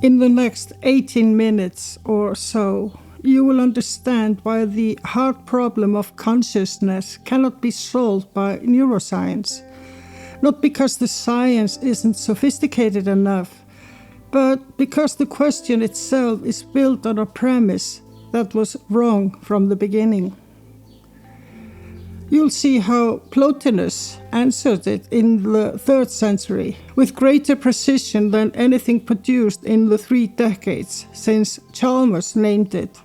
In the next 18 minutes or so, you will understand why the hard problem of consciousness cannot be solved by neuroscience. Not because the science isn't sophisticated enough, but because the question itself is built on a premise that was wrong from the beginning. You'll see how Plotinus answered it in the 3rd century with greater precision than anything produced in the 3 decades since Chalmers named it.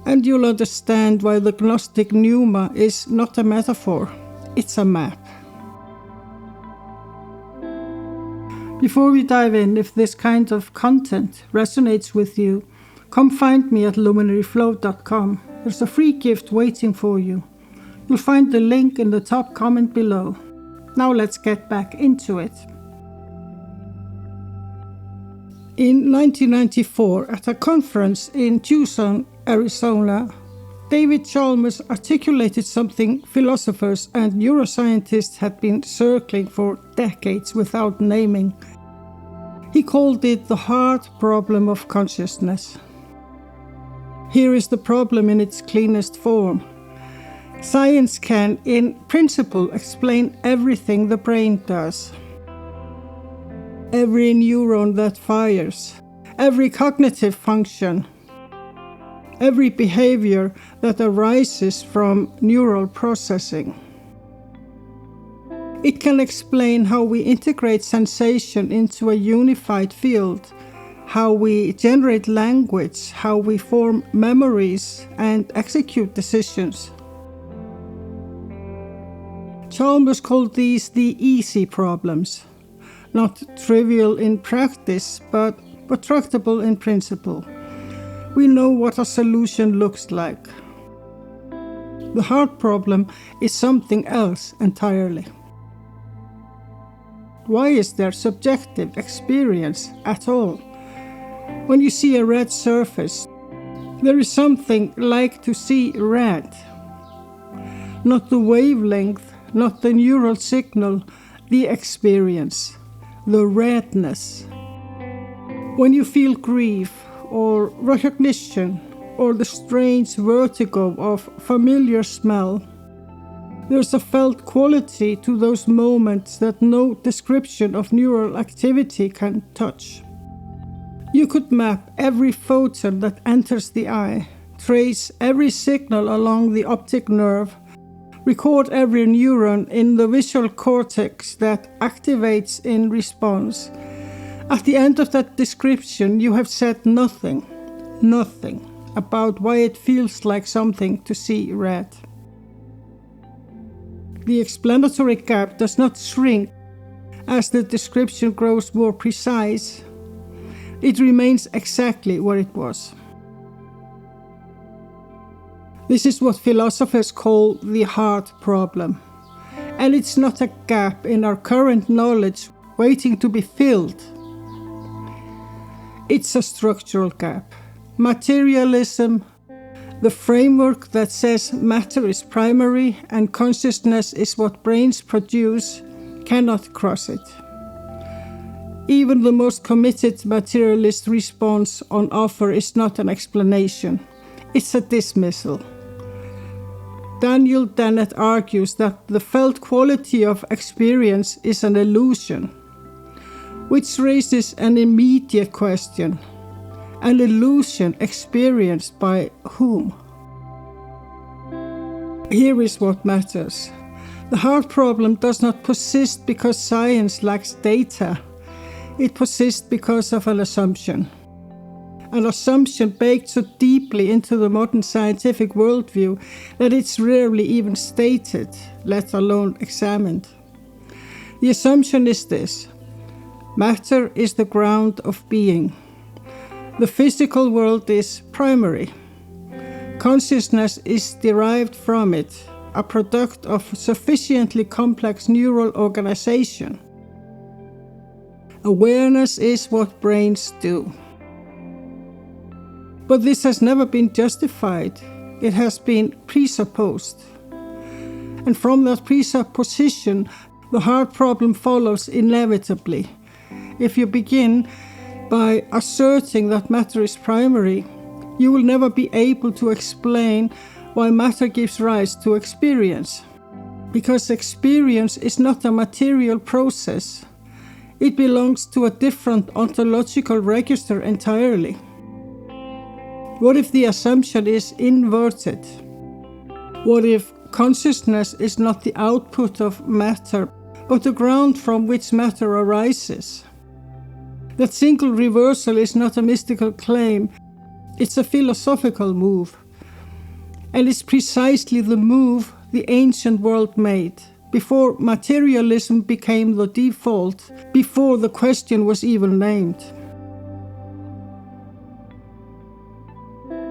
And you'll understand why the Gnostic Pneuma is not a metaphor, it's a map. Before we dive in, if this kind of content resonates with you, come find me at luminaryflow.com. There's a free gift waiting for you. You'll find the link in the top comment below. Now let's get back into it. In 1994, at a conference in Tucson, Arizona, David Chalmers articulated something philosophers and neuroscientists had been circling for decades without naming. He called it the hard problem of consciousness. Here is the problem in its cleanest form. Science can, in principle, explain everything the brain does. Every neuron that fires, every cognitive function, every behavior that arises from neural processing. It can explain how we integrate sensation into a unified field, how we generate language, how we form memories and execute decisions. Chalmers called these the easy problems, not trivial in practice, but tractable in principle. We know what a solution looks like. The hard problem is something else entirely. Why is there subjective experience at all? When you see a red surface, there is something like to see red. Not the wavelength, not the neural signal, the experience, the redness. When you feel grief or recognition or the strange vertigo of familiar smell, there's a felt quality to those moments that no description of neural activity can touch. You could map every photon that enters the eye, trace every signal along the optic nerve, record every neuron in the visual cortex that activates in response. At the end of that description, you have said nothing about why it feels like something to see red. The explanatory gap does not shrink as the description grows more precise. It remains exactly where it was. This is what philosophers call the hard problem. And it's not a gap in our current knowledge waiting to be filled. It's a structural gap. Materialism, the framework that says matter is primary and consciousness is what brains produce, cannot cross it. Even the most committed materialist response on offer is not an explanation. It's a dismissal. Daniel Dennett argues that the felt quality of experience is an illusion, which raises an immediate question. An illusion experienced by whom? Here is what matters. The hard problem does not persist because science lacks data. It persists because of an assumption. An assumption baked so deeply into the modern scientific worldview that it's rarely even stated, let alone examined. The assumption is this: matter is the ground of being. The physical world is primary. Consciousness is derived from it, a product of sufficiently complex neural organization. Awareness is what brains do. But this has never been justified. It has been presupposed. And from that presupposition, the hard problem follows inevitably. If you begin, By asserting that matter is primary, you will never be able to explain why matter gives rise to experience. Because experience is not a material process. It belongs to a different ontological register entirely. What if the assumption is inverted? What if consciousness is not the output of matter, but the ground from which matter arises? That single reversal is not a mystical claim, it's a philosophical move. And it's precisely the move the ancient world made, before materialism became the default, before the question was even named.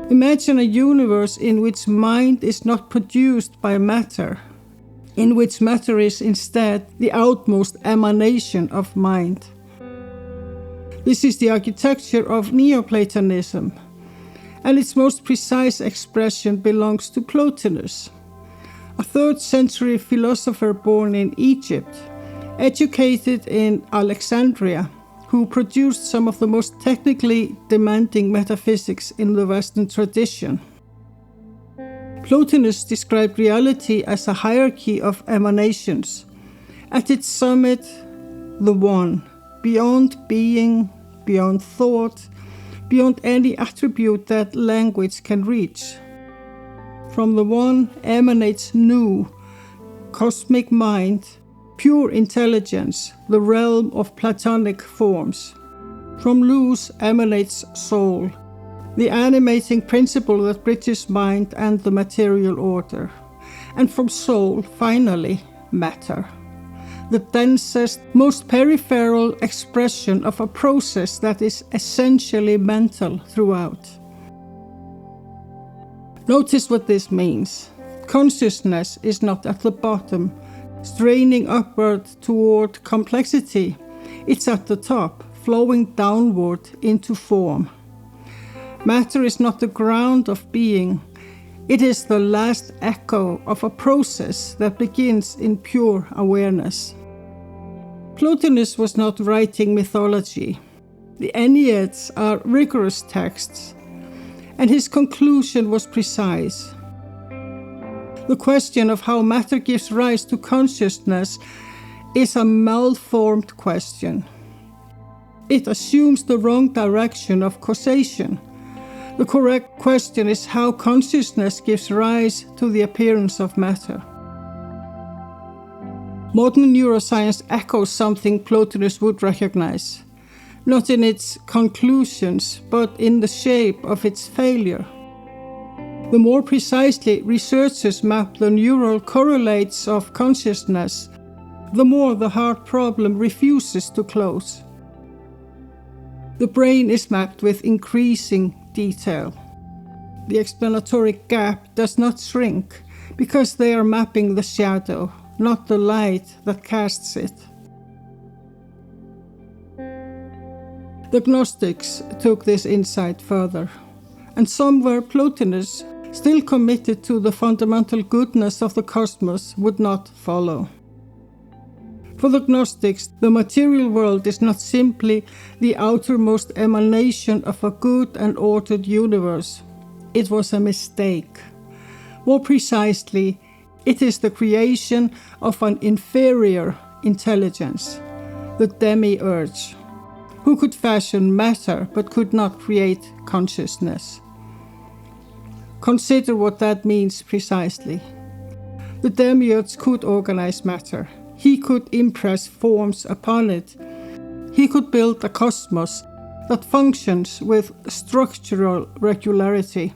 Imagine a universe in which mind is not produced by matter, in which matter is instead the outmost emanation of mind. This is the architecture of Neoplatonism, and its most precise expression belongs to Plotinus, a 3rd century philosopher born in Egypt, educated in Alexandria, who produced some of the most technically demanding metaphysics in the Western tradition. Plotinus described reality as a hierarchy of emanations. At its summit, the One, beyond being, beyond thought, beyond any attribute that language can reach. From the One emanates Nu, cosmic mind, pure intelligence, the realm of Platonic forms. From Luz emanates Soul, the animating principle that bridges mind and the material order. And from Soul, finally, Matter, the densest, most peripheral expression of a process that is essentially mental throughout. Notice what this means. Consciousness is not at the bottom, straining upward toward complexity. It's at the top, flowing downward into form. Matter is not the ground of being. It is the last echo of a process that begins in pure awareness. Plotinus was not writing mythology. The Enneads are rigorous texts, and his conclusion was precise. The question of how matter gives rise to consciousness is a malformed question. It assumes the wrong direction of causation. The correct question is how consciousness gives rise to the appearance of matter. Modern neuroscience echoes something Plotinus would recognize, not in its conclusions, but in the shape of its failure. The more precisely researchers map the neural correlates of consciousness, the more the hard problem refuses to close. The brain is mapped with increasing detail. The explanatory gap does not shrink, because they are mapping the shadow, not the light that casts it. The Gnostics took this insight further, and some where Plotinus, still committed to the fundamental goodness of the cosmos, would not follow. For the Gnostics, the material world is not simply the outermost emanation of a good and ordered universe. It was a mistake. More precisely, it is the creation of an inferior intelligence, the demiurge, who could fashion matter but could not create consciousness. Consider what that means precisely. The demiurge could organize matter. He could impress forms upon it. He could build a cosmos that functions with structural regularity.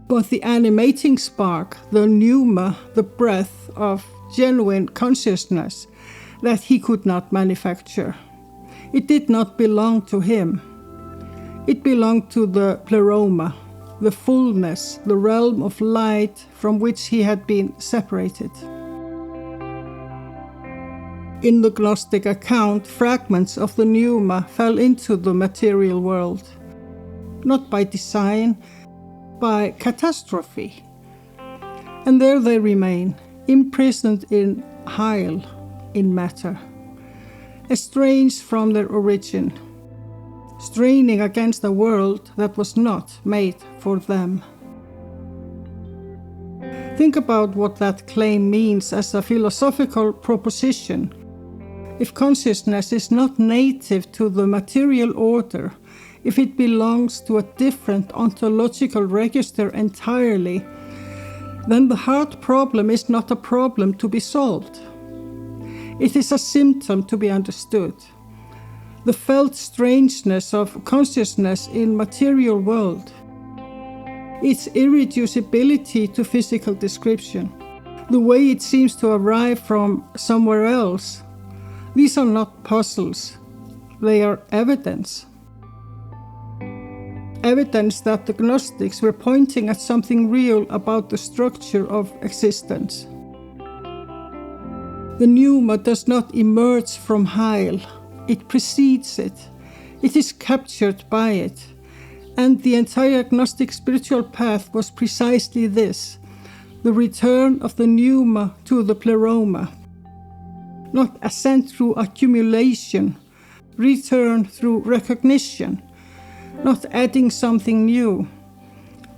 But the animating spark, the pneuma, the breath of genuine consciousness, that he could not manufacture. It did not belong to him. It belonged to the pleroma, the fullness, the realm of light from which he had been separated. In the Gnostic account, fragments of the pneuma fell into the material world, not by design, by catastrophe. And there they remain, imprisoned in hyle, in matter, estranged from their origin. straining against a world that was not made for them. Think about what that claim means as a philosophical proposition. If consciousness is not native to the material order, if it belongs to a different ontological register entirely, then the heart problem is not a problem to be solved. It is a symptom to be understood. The felt strangeness of consciousness in material world, its irreducibility to physical description, the way it seems to arrive from somewhere else, these are not puzzles, they are evidence. Evidence that the Gnostics were pointing at something real about the structure of existence. The pneuma does not emerge from Heil, it precedes it, it is captured by it, and the entire Gnostic spiritual path was precisely this, the return of the pneuma to the pleroma. Not ascent through accumulation, return through recognition, not adding something new,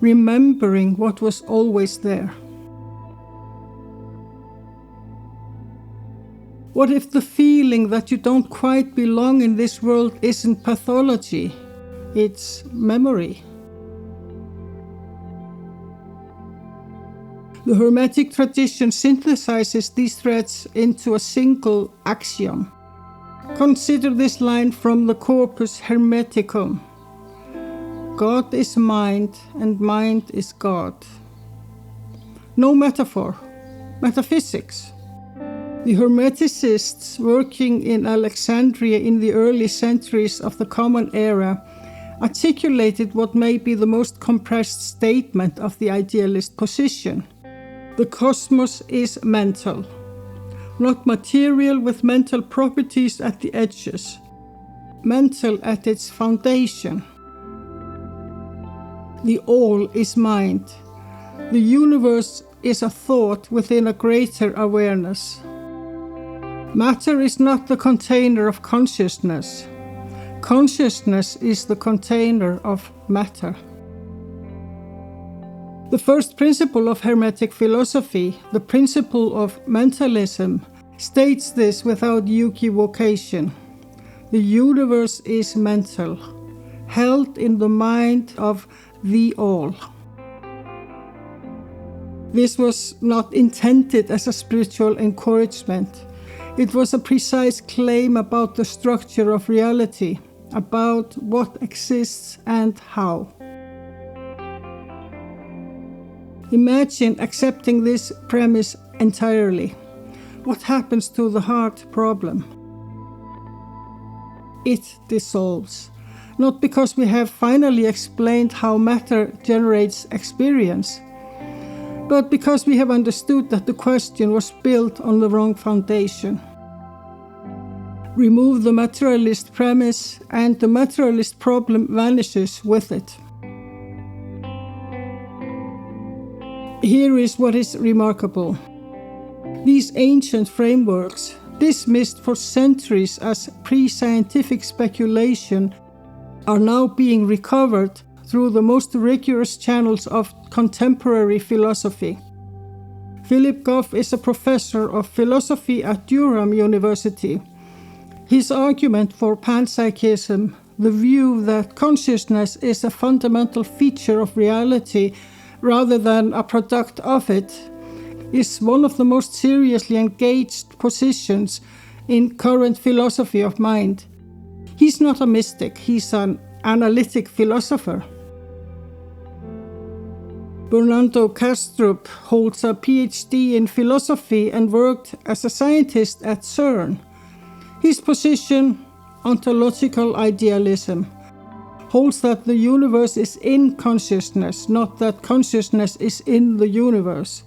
remembering what was always there. What if the feeling that you don't quite belong in this world isn't pathology, it's memory? The Hermetic tradition synthesizes these threads into a single axiom. Consider this line from the Corpus Hermeticum. God is mind, and mind is God. No metaphor, metaphysics. The Hermeticists working in Alexandria in the early centuries of the Common Era articulated what may be the most compressed statement of the idealist position. The cosmos is mental, not material with mental properties at the edges, mental at its foundation. The all is mind. The universe is a thought within a greater awareness. Matter is not the container of consciousness. Consciousness is the container of matter. The first principle of Hermetic philosophy, the principle of mentalism, states this without equivocation. The universe is mental, held in the mind of the all. This was not intended as a spiritual encouragement. It was a precise claim about the structure of reality, about what exists and how. Imagine accepting this premise entirely. What happens to the heart problem? It dissolves, not because we have finally explained how matter generates experience, but because we have understood that the question was built on the wrong foundation. Remove the materialist premise, and the materialist problem vanishes with it. Here is what is remarkable. These ancient frameworks, dismissed for centuries as pre-scientific speculation, are now being recovered through the most rigorous channels of contemporary philosophy. Philip Goff is a professor of philosophy at Durham University. His argument for panpsychism, the view that consciousness is a fundamental feature of reality rather than a product of it, is one of the most seriously engaged positions in current philosophy of mind. He's not a mystic, he's an analytic philosopher. Bernardo Kastrup holds a PhD in philosophy and worked as a scientist at CERN. His position, ontological idealism, holds that the universe is in consciousness, not that consciousness is in the universe.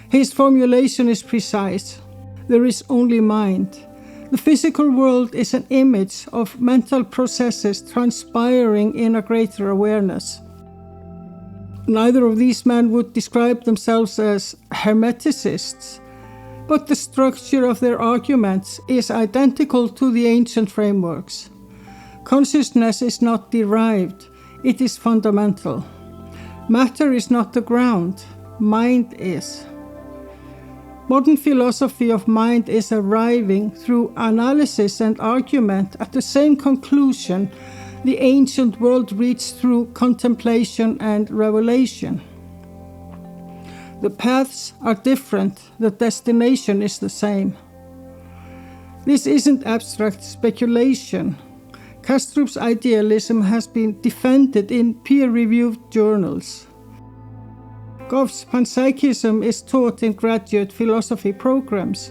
His formulation is precise. There is only mind. The physical world is an image of mental processes transpiring in a greater awareness. Neither of these men would describe themselves as Hermeticists, but the structure of their arguments is identical to the ancient frameworks. Consciousness is not derived, it is fundamental. Matter is not the ground, mind is. Modern philosophy of mind is arriving through analysis and argument at the same conclusion the ancient world reached through contemplation and revelation. The paths are different, the destination is the same. This isn't abstract speculation. Kastrup's idealism has been defended in peer-reviewed journals. Goff's panpsychism is taught in graduate philosophy programs.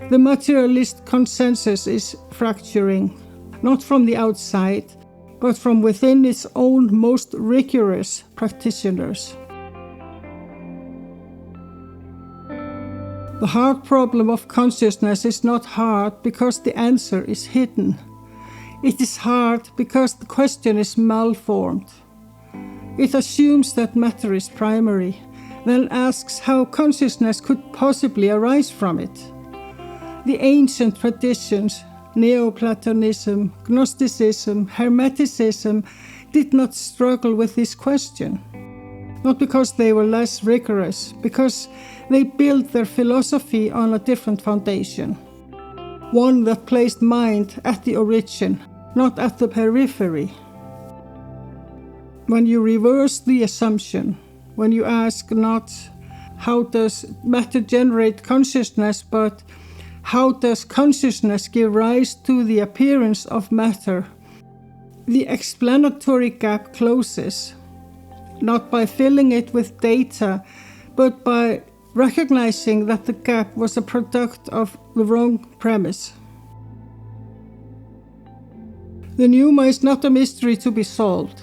The materialist consensus is fracturing, not from the outside, but from within its own most rigorous practitioners. The hard problem of consciousness is not hard because the answer is hidden. It is hard because the question is malformed. It assumes that matter is primary, then asks how consciousness could possibly arise from it. The ancient traditions, Neoplatonism, Gnosticism, Hermeticism, did not struggle with this question. Not because they were less rigorous, because they built their philosophy on a different foundation. One that placed mind at the origin, not at the periphery. When you reverse the assumption, when you ask not how does matter generate consciousness, but how does consciousness give rise to the appearance of matter, the explanatory gap closes, not by filling it with data, but by recognizing that the gap was a product of the wrong premise. The pneuma is not a mystery to be solved.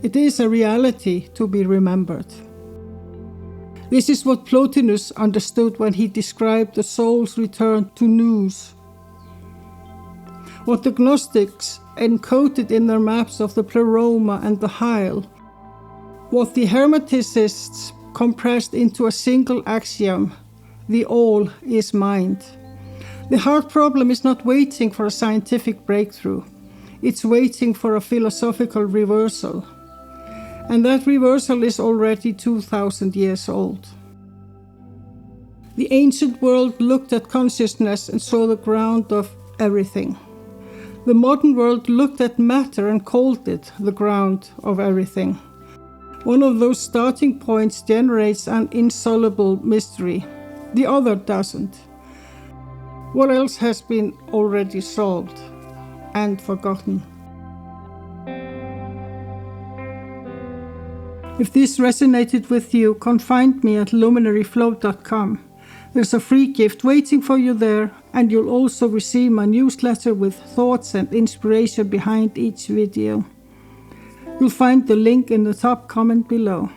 It is a reality to be remembered. This is what Plotinus understood when he described the soul's return to nous. What the Gnostics encoded in their maps of the pleroma and the hyle, what the Hermeticists compressed into a single axiom, the all is mind. The hard problem is not waiting for a scientific breakthrough. It's waiting for a philosophical reversal. And that reversal is already 2,000 years old. The ancient world looked at consciousness and saw the ground of everything. The modern world looked at matter and called it the ground of everything. One of those starting points generates an insoluble mystery. The other doesn't. What else has been already solved and forgotten? If this resonated with you, come find me at luminaryflow.com. There's a free gift waiting for you there, and you'll also receive my newsletter with thoughts and inspiration behind each video. You'll find the link in the top comment below.